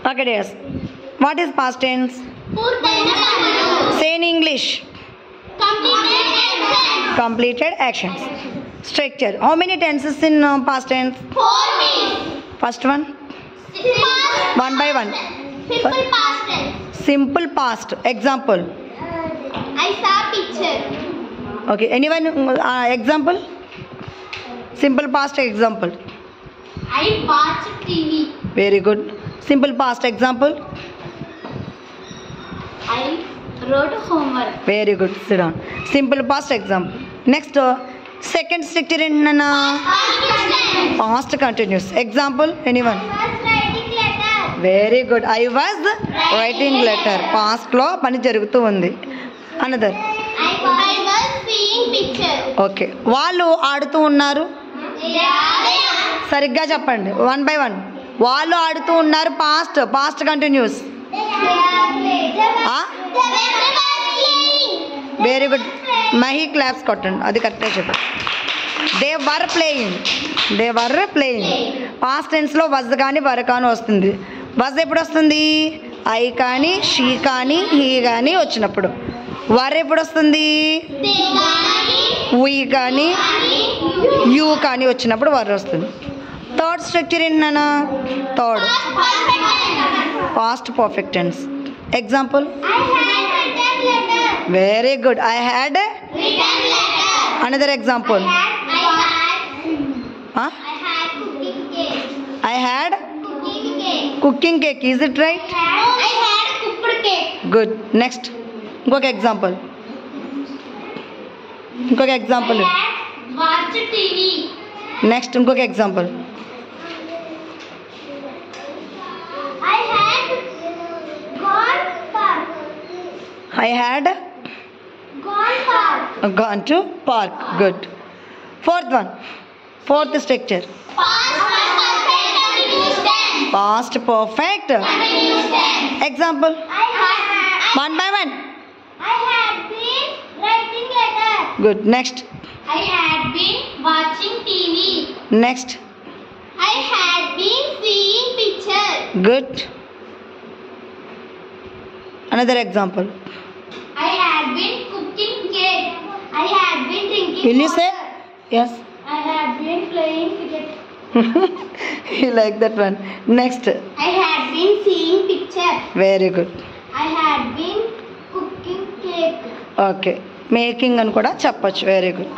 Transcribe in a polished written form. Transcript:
Okay, yes. What is past tense? Say in English. Completed actions. Structure. How many tenses in past tense? 4. First one. One by one. Simple past tense. Simple past. Example. I saw picture. Okay. Anyone? Example. Simple past example. I watched TV. Very good. Simple past example. I wrote homework. Very good. Sit down. Simple past example. Next, second structure in past continuous. Example. Anyone? I was writing letter. Very good. I was writing letter. Past లో పని జరుగుతూ ఉంది. Another. I was seeing picture. Okay. వాళ్ళు ఆడుతూ ఉన్నారు. సరిగ్గా చెప్పండి. One by one. వాళ్ళు ఆడుతూ ఉన్నారు. Past continuous. Very good. Mahi claps కొట్టండి. అది కరెక్టే చెప్పండి. They were playing. పాస్ట్ టెన్స్లో వజ్ కానీ వర్ కానీ వస్తుంది. వజ్ ఎప్పుడు వస్తుంది? ఐ కానీ షీ కానీ హీ కానీ వచ్చినప్పుడు. వర్ ఎప్పుడు వస్తుంది? వీ కానీ యూ కానీ వచ్చినప్పుడు వర్ వస్తుంది. థర్డ్ స్ట్రక్చర్ ఏంటన్నా? Third past perfect tense. Example. Very good. I had. Another example. I had cooking cake. Is it right? Good. Next ఇంకొక ఎగ్జాంపుల్. నెక్స్ట్ ఇంకొక example. I had gone to park. Good. Fourth one. Fourth structure. Past perfect. Example. One by one. I had been writing letter. Good. Next. I had been watching TV. Next. I had been seeing picture. Good. Another example. I had been cooking cake. I had been drinking Will you water. say? Yes. I had been playing cricket. You like that one. Next. I had been seeing picture. Very good. I had been cooking cake. Okay. Making అని కూడా చెప్పొచ్చు. Very good.